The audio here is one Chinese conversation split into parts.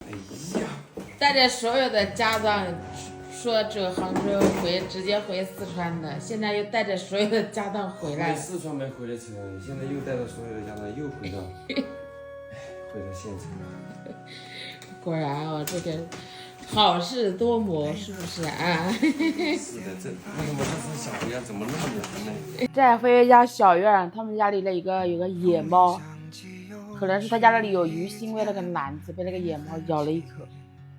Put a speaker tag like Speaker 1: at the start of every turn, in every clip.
Speaker 1: 哎呀，
Speaker 2: 带着所有的家长说走杭州直接回四川的，现在又带着所有的家长回来了。
Speaker 1: 四川没回得成，现在又带着所有的家长又回到县城。
Speaker 2: 果然哦，这个好事多磨，是不是啊？
Speaker 1: 是的，这为什么这只小乌鸦怎么那么难呢？
Speaker 2: 在飞飞家小院，他们家里的有个野猫，可能是他家那里有鱼腥味，那个篮子被那个野猫咬了一口，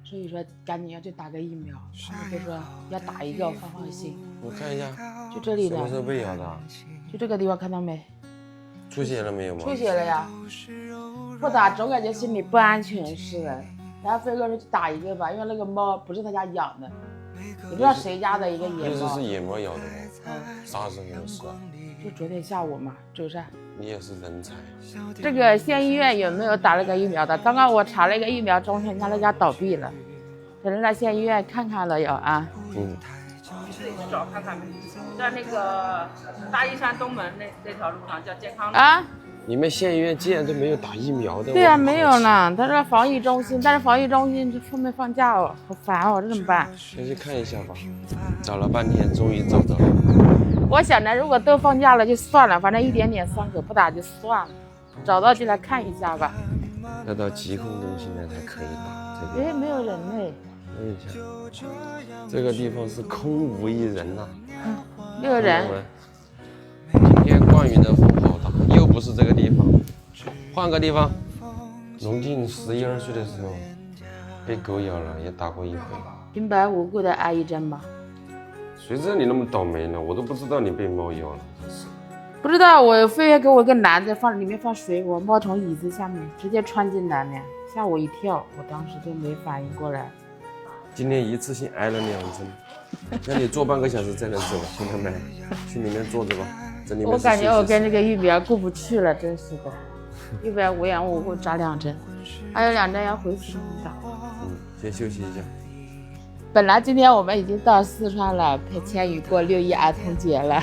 Speaker 2: 所以说赶紧要去打个疫苗。他们就说要打一个放放心。
Speaker 1: 我看一下，
Speaker 2: 就这里的。
Speaker 1: 什么时候被咬的？
Speaker 2: 就这个地方看到没？
Speaker 1: 出血了没有吗？
Speaker 2: 出血了呀。不打总感觉心里不安全似的。然后飞哥说去打一个吧，因为那个猫不是他家养的，也不知道谁家的一个野猫。
Speaker 1: 是野猫咬的吗？啥时候的事啊？
Speaker 2: 就昨天下午嘛，周三。
Speaker 1: 你也是人才。
Speaker 2: 这个县医院有没有打那个疫苗的？刚刚我查了一个疫苗中心，人家那家倒闭了，可能在县医院看看了有啊。
Speaker 1: 嗯。
Speaker 2: 自己去找看看呗，在那个大义山东门那条路上叫健康路啊。
Speaker 1: 你们县医院竟然都没有打疫苗的？
Speaker 2: 对啊，没有呢。他说防疫中心，但是防疫中心这后面放假哦，好烦哦，这怎么办？
Speaker 1: 先去看一下吧。找了半天，终于找到了。
Speaker 2: 我想着如果都放假了就算了，反正一点点伤口不打就算了，找到就来看一下吧。
Speaker 1: 要到疾控中心来才可以打。
Speaker 2: 哎，没有人嘞。
Speaker 1: 问一下，这个地方是空无一人呐。
Speaker 2: 没有人。
Speaker 1: 今天逛云的风好大，又不是这个地方，换个地方。龙静11、12岁的时候被狗咬了，也打过一回。
Speaker 2: 平白无故的挨一针吧。
Speaker 1: 谁知道你那么倒霉呢？我都不知道你被猫咬了，真是。
Speaker 2: 不知道，我非要给我一个篮子里面放水果，猫从椅子下面直接穿进来了，吓我一跳，我当时都没反应过来。
Speaker 1: 今天一次性挨了2针，那你坐半个小时再能走，兄弟们，去里面坐着吧。这里面
Speaker 2: 我感觉我跟这个疫苗过不去了，真是的，一般无缘无故扎2针，还有2针要回四川打。
Speaker 1: 先休息一下。
Speaker 2: 本来今天我们已经到四川了，陪千羽过6·1儿童节了，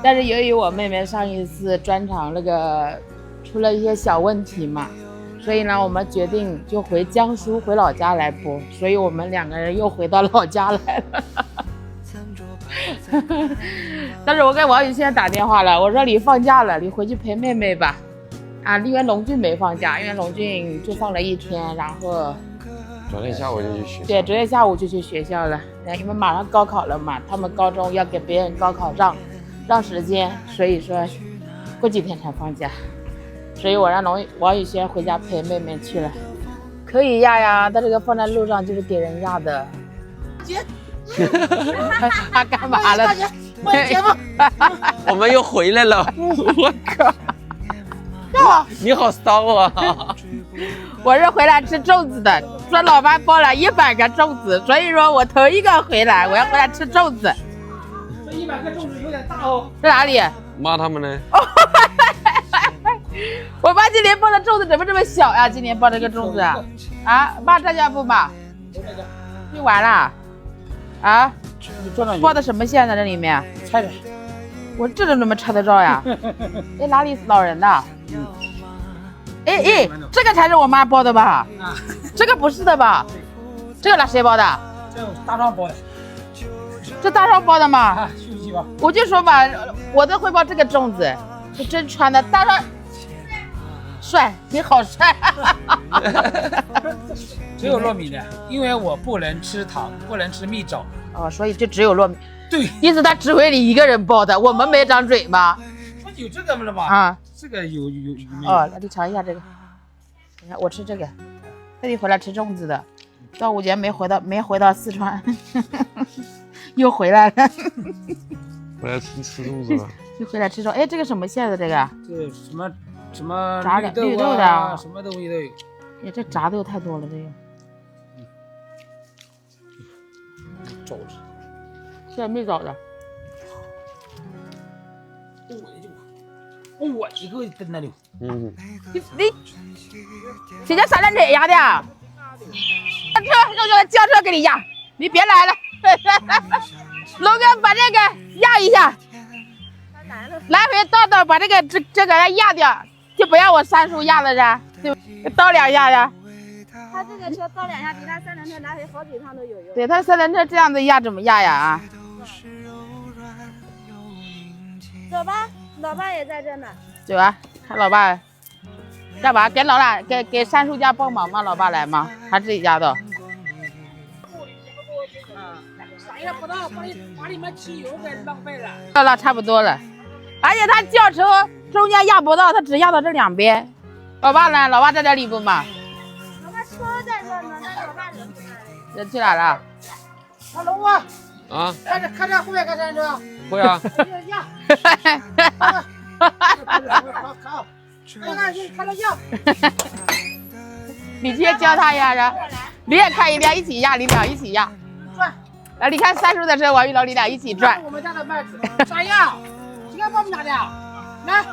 Speaker 2: 但是由于我妹妹上一次专场那个出了一些小问题嘛，所以呢，我们决定就回江苏回老家来播，所以我们2个人又回到老家来了。但是我跟王宇轩打电话了，我说你放假了，你回去陪妹妹吧。啊，因为龙俊没放假，因为龙俊就放了1天，然后
Speaker 1: 昨天下午就去学校。
Speaker 2: 对，昨天下午就去学校了，因为马上高考了嘛，他们高中要给别人高考让时间，所以说过几天才放假，所以我让王宇轩回家陪妹妹去了。可以压呀，他这个放在路上就是给人压的。姐，他干嘛了？我节目，
Speaker 1: 我们又回来了。我靠！你好骚啊！
Speaker 2: 我是回来吃粽子的，说老妈包了100个粽子，所以说我头一个回来，我要回来吃粽子。
Speaker 3: 这100个粽子有点大哦。
Speaker 2: 在哪里？
Speaker 1: 骂他们呢？
Speaker 2: 我妈今年包的粽子怎么这么小呀？今年包这个粽子啊？啊，妈这家不妈？用完了？啊？包的什么馅在这里面？
Speaker 3: 猜的。
Speaker 2: 我这都怎么猜得着呀？哎，哪里是老人的？哎，这个才是我妈包的吧？这个不是的吧？这个哪谁包的？
Speaker 3: 这大壮包的。
Speaker 2: 这大壮包的吗？
Speaker 3: 啊，休息吧。
Speaker 2: 我就说嘛，我都会包这个粽子，是真穿的。大壮帅，你好帅！
Speaker 3: 只有糯米的，因为我不能吃糖，不能吃蜜枣。
Speaker 2: 哦，所以就只有糯米。
Speaker 3: 对，
Speaker 2: 意思他只会你一个人包的，我们没张嘴吗？
Speaker 3: 不有这个了吗？
Speaker 2: 啊，
Speaker 3: 这个有。
Speaker 2: 哦，那你尝一下这个。你看我吃这个，特地回来吃粽子的。端午节没回到四川，又回来了。
Speaker 1: 回来吃粽子了。
Speaker 2: 又回来吃粽，哎，这个什么馅的这个？
Speaker 3: 这什么
Speaker 2: 炸
Speaker 3: 绿
Speaker 2: 豆的，
Speaker 3: 什么东西都有。
Speaker 2: 哎，这炸豆太多了，这个。
Speaker 3: 肘子。
Speaker 2: 馅没找着。
Speaker 3: 我一个在那里。
Speaker 2: 你现在啥人这样的啊？叫车给你压，你别来了。龙哥把这个压一下，来回倒把这个压掉，就不要我3叔压了噻，就倒2下呀。
Speaker 4: 他这个车倒两下，比他三轮车来回好几趟都有用。
Speaker 2: 对他三轮车这样子压怎么压呀啊？
Speaker 4: 走吧，老爸也在这呢。
Speaker 2: 走啊，看老爸干嘛？给老大给三叔家帮忙吗？老爸来吗？还自己家的？
Speaker 3: 啥也不到，把你们汽油给浪费了。
Speaker 2: 到了差不多了，而且他轿车中间压不到，他只压到这两边。老爸呢？老爸在这里不嘛？
Speaker 4: 老爸车在这呢，但老爸人不在。
Speaker 2: 人去哪了？
Speaker 3: 小龙啊，
Speaker 1: 啊，
Speaker 3: 看这后面看山车，
Speaker 1: 会啊。
Speaker 3: 压，好，看着压。
Speaker 2: 你去教他压着，你也看一遍，一起压，你俩一起压。
Speaker 3: 转，
Speaker 2: 来，你看三叔的车，王玉楼，你俩一起转。
Speaker 3: 我们家的麦子，啥样？今天我们家的，来，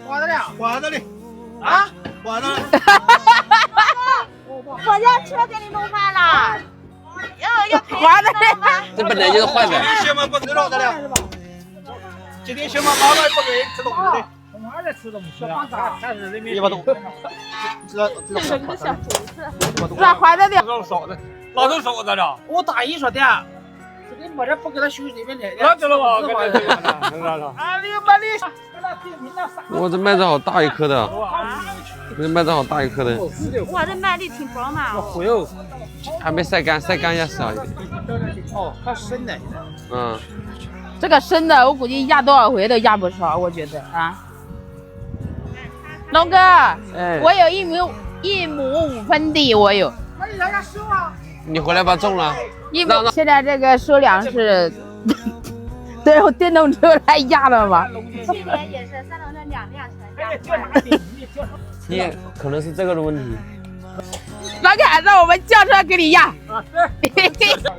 Speaker 3: 挂着了，
Speaker 5: 挂着嘞，
Speaker 3: 啊，
Speaker 5: 挂着嘞。
Speaker 4: 我家车给你弄坏了，要赔
Speaker 2: 划的
Speaker 1: 这本来就是坏的。
Speaker 5: 小嘛不知道的了，今天小嘛妈妈不给吃东西的，
Speaker 3: 我们还在吃东西啊，看是人民
Speaker 5: 100多，
Speaker 2: 是吧？划的的。
Speaker 5: 老少的，老都少的了。
Speaker 3: 我大姨说的，这个没人不给他修里面的，
Speaker 5: 那知道吧？
Speaker 3: 啊，你把你给他定平了
Speaker 1: 我这麦子好大一颗的，这麦子好大一颗的，
Speaker 4: 我这麦粒挺薄嘛。
Speaker 3: 会哦，
Speaker 1: 还没晒干，晒干也少一点。
Speaker 3: 哦，它生的。
Speaker 1: 嗯，
Speaker 2: 这个生的，我估计压多少回都压不少，我觉得啊。龙哥，我有1亩5分地，我有。
Speaker 3: 那你让人收啊？
Speaker 1: 你回来把种了。
Speaker 2: 现在这个收粮是都用电动车来压了吗？
Speaker 4: 去年也是三轮车2辆全压。
Speaker 1: 你可能是这个的问题。
Speaker 2: 老凯，让我们轿车给你压。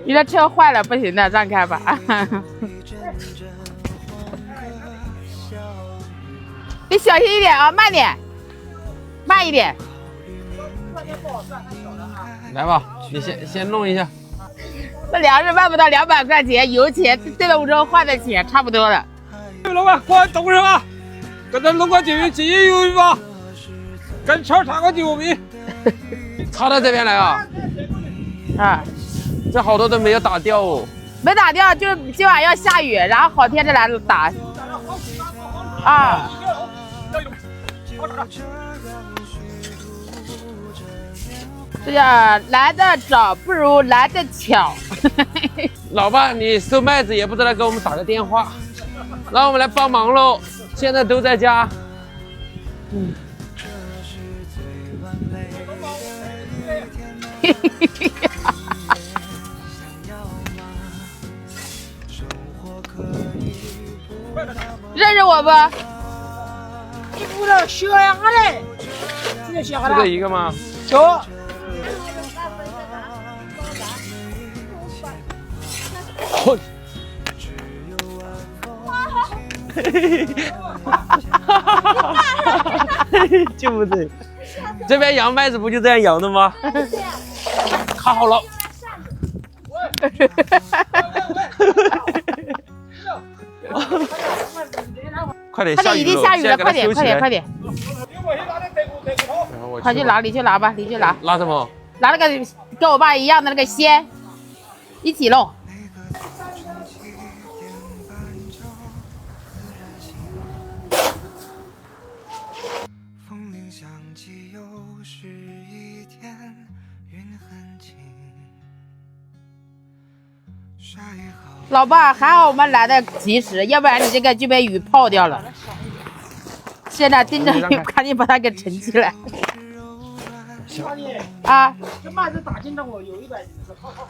Speaker 2: 你的车坏了不行的，让开吧。你小心一点啊，慢点，慢一点。
Speaker 1: 来吧，你先弄一下。
Speaker 2: 这粮食卖不到200块钱，油钱电动车换的钱差不多了。
Speaker 5: 老板，快懂是吧？跟咱龙关酒进油一把，跟桥插个9米。
Speaker 1: 插到这边来啊！
Speaker 2: 啊，
Speaker 1: 这好多都没有打掉哦。
Speaker 2: 没打掉，就是今晚要下雨，然后好天再来打。啊。这叫来得早不如来得巧。
Speaker 1: 老爸，你收麦子也不知道给我们打个电话，让我们来帮忙喽。现在都在家。
Speaker 2: 认识我不？
Speaker 3: 你不能学呀嘞，这个学好了。
Speaker 1: 就这一个吗？
Speaker 3: 走。
Speaker 1: 嚯！对不对？这边摇麦子不就这样摇的吗？卡好了。快点，
Speaker 2: 快点，已经下雨了，快点，快点，快点！快去拿，你去拿吧，你去拿。
Speaker 1: 拿什么？
Speaker 2: 拿那个跟我爸一样的那个鲜，一起弄。老爸，还好我们来得及时，要不然你这个就被雨泡掉了。现在盯着雨，赶紧把它给盛起来。啊！
Speaker 3: 这麦子打斤的我有100斤。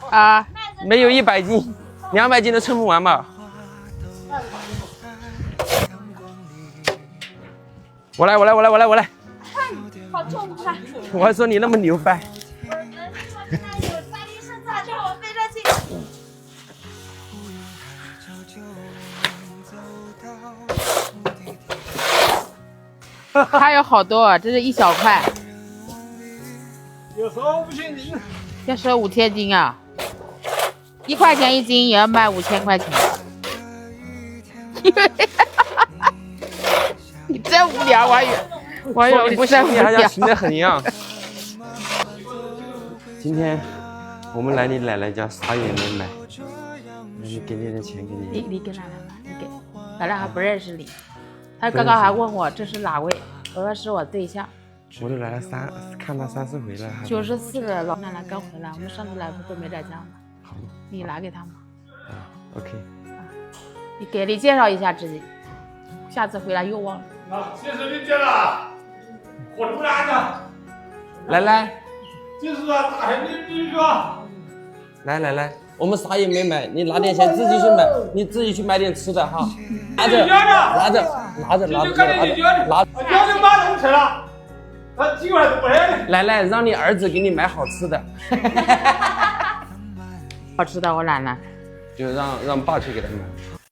Speaker 1: 啊，没有100斤，200斤都称不完吧？我来。
Speaker 4: 好重啊！
Speaker 1: 我还说你那么牛掰。
Speaker 2: 还有好多，这是一小块。
Speaker 5: 有时候不行，
Speaker 2: 要收5000斤啊！1块钱1斤也要卖5000块钱。你真无聊，王宇，你不是无聊，
Speaker 1: 你还像行得很一样。今天我们来你奶奶家啥也没买，你给你点钱给你。
Speaker 2: 你给奶奶吧，你给奶奶还不认识你，她刚刚还问我这是哪位，我说是我对象。
Speaker 1: 我都来了看他3-4回了。
Speaker 2: 94了，老奶奶刚回来，我们上次来不都没在家吗？
Speaker 1: 好，
Speaker 2: 你拿给他吗？
Speaker 1: OK。
Speaker 2: 你给你介绍一下自己，下次回来又忘了。
Speaker 5: 这是你姐了，活这么大呢。
Speaker 1: 奶奶，
Speaker 5: 这是大汉的女婿。
Speaker 1: 来，我们啥也没买，你拿点钱自己去买，你自己去买点吃的哈。拿着，
Speaker 5: 要就马上吃了，他几个人都不来。
Speaker 1: 奶奶，让你儿子给你买好吃的。
Speaker 2: 好吃的，我奶奶。
Speaker 1: 就让爸去给他买。